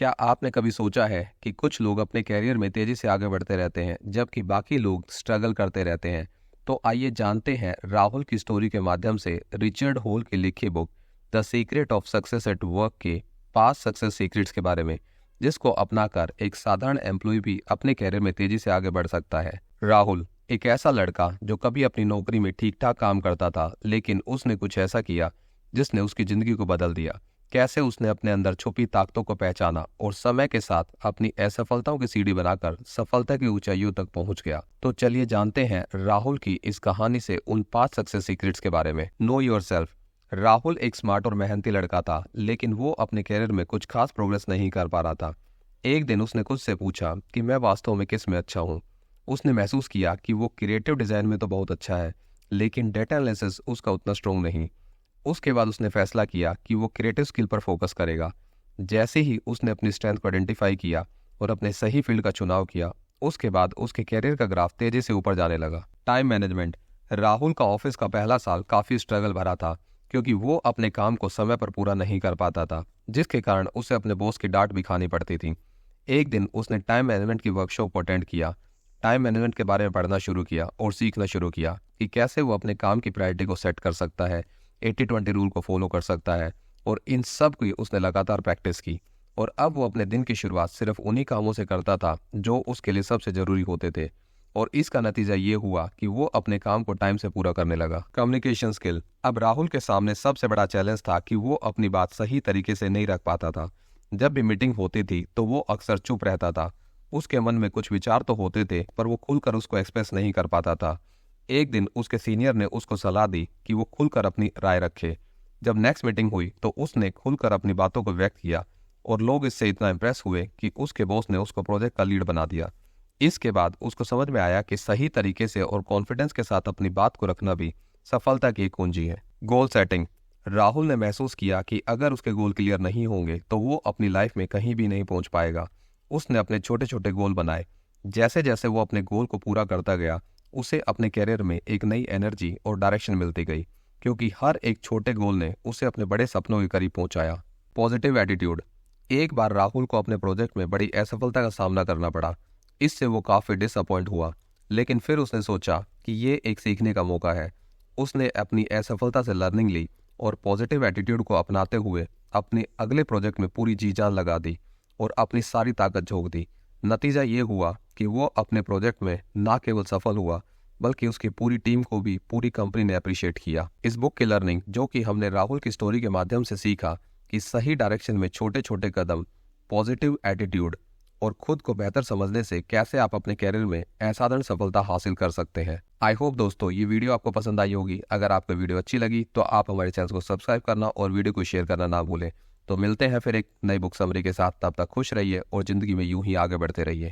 क्या आपने कभी सोचा है कि कुछ लोग अपने कैरियर में तेजी से आगे बढ़ते रहते हैं जबकि बाकी लोग स्ट्रगल करते रहते हैं। तो आइए जानते हैं राहुल की स्टोरी के माध्यम से रिचर्ड होल की लिखी book the secret of success at work के 5 सक्सेस सीक्रेट्स के बारे में, जिसको अपनाकर एक साधारण एम्प्लॉय भी अपने कैरियर में तेजी से आगे बढ़ सकता है। राहुल एक ऐसा लड़का जो कभी अपनी नौकरी में ठीक ठाक काम करता था, लेकिन उसने कुछ ऐसा किया जिसने उसकी जिंदगी को बदल दिया। कैसे उसने अपने अंदर छुपी ताकतों को पहचाना और समय के साथ अपनी असफलताओं की सीढ़ी बनाकर सफलता की ऊंचाइयों तक पहुंच गया। तो चलिए जानते हैं राहुल की इस कहानी से उन 5 सक्सेस सीक्रेट्स के बारे में। No yourself. राहुल एक स्मार्ट और मेहनती लड़का था, लेकिन वो अपने कैरियर में कुछ खास प्रोग्रेस नहीं कर पा रहा था। एक दिन उसने खुद से पूछा कि मैं वास्तव में किस में अच्छा हूँ। उसने महसूस किया कि वो क्रिएटिव डिजाइन में तो बहुत अच्छा है, लेकिन डेटा एनालिसिस उसका उतना स्ट्रोंग नहीं। उसके बाद उसने फैसला किया कि वो क्रिएटिव स्किल पर फोकस करेगा। जैसे ही उसने अपनी स्ट्रेंथ को आइडेंटिफाई किया और अपने सही फील्ड का चुनाव किया, उसके बाद उसके कैरियर का ग्राफ तेजी से ऊपर जाने लगा। Time management. राहुल का ऑफिस का पहला साल काफी स्ट्रगल भरा था, क्योंकि वो अपने काम को समय पर पूरा नहीं कर पाता था, जिसके कारण उसे अपने बॉस की डांट भी खानी पड़ती थी। एक दिन उसने टाइम मैनेजमेंट की वर्कशॉप को अटेंड किया। टाइम मैनेजमेंट के बारे में पढ़ना शुरू किया और सीखना शुरू किया कि कैसे वो अपने काम की प्रायोरिटी को सेट कर सकता है, 80-20 रूल को फॉलो कर सकता है। और इन सब की उसने लगातार प्रैक्टिस की, और अब वो अपने दिन की शुरुआत सिर्फ उन्हीं कामों से करता था जो उसके लिए सबसे जरूरी होते थे। और इसका नतीजा ये हुआ कि वो अपने काम को टाइम से पूरा करने लगा। Communication skill. अब राहुल के सामने सबसे बड़ा चैलेंज था कि वो अपनी बात सही तरीके से नहीं रख पाता था। जब भी मीटिंग होती थी तो वो अक्सर चुप रहता था। उसके मन में कुछ विचार तो होते थे, पर वो खुलकर उसको एक्सप्रेस नहीं कर पाता था। एक दिन उसके सीनियर ने उसको सलाह दी कि वो खुलकर अपनी राय रखे। जब नेक्स्ट मीटिंग हुई तो उसने खुलकर अपनी बातों को व्यक्त किया, और लोग इससे इतना इम्प्रेस हुए कि उसके बॉस ने उसको प्रोजेक्ट का लीड बना दिया। इसके बाद उसको समझ में आया कि सही तरीके से और कॉन्फिडेंस के साथ अपनी बात को रखना भी सफलता की एक कुंजी है। Goal setting. राहुल ने महसूस किया कि अगर उसके गोल क्लियर नहीं होंगे तो वो अपनी लाइफ में कहीं भी नहीं पहुंच पाएगा। उसने अपने छोटे छोटे गोल बनाए। जैसे जैसे वो अपने गोल को पूरा करता गया, उसे अपने कैरियर में एक नई एनर्जी और डायरेक्शन मिलती गई, क्योंकि हर एक छोटे गोल ने उसे अपने बड़े सपनों के करीब पहुंचाया। Positive attitude. एक बार राहुल को अपने प्रोजेक्ट में बड़ी असफलता का सामना करना पड़ा। इससे वो काफी डिसअपॉइंट हुआ, लेकिन फिर उसने सोचा कि ये एक सीखने का मौका है। उसने अपनी असफलता से लर्निंग ली और पॉजिटिव एटीट्यूड को अपनाते हुए अपने अगले प्रोजेक्ट में पूरी जी जान लगा दी और अपनी सारी ताकत झोंक दी। नतीजा ये हुआ कि वो अपने प्रोजेक्ट में ना केवल सफल हुआ, बल्कि उसकी पूरी टीम को भी पूरी कंपनी ने अप्रिशिएट किया। इस बुक की लर्निंग, जो कि हमने राहुल की स्टोरी के माध्यम से सीखा कि सही डायरेक्शन में छोटे छोटे कदम, पॉजिटिव एटीट्यूड और खुद को बेहतर समझने से कैसे आप अपने कैरियर में असाधारण सफलता हासिल कर सकते हैं। आई होप दोस्तों ये वीडियो आपको पसंद आई होगी। अगर आपको वीडियो अच्छी लगी तो आप हमारे चैनल को सब्सक्राइब करना और वीडियो को शेयर करना ना भूलें। तो मिलते हैं फिर एक नई बुक समरी के साथ। तब तक खुश रहिए और जिंदगी में यूं ही आगे बढ़ते रहिए।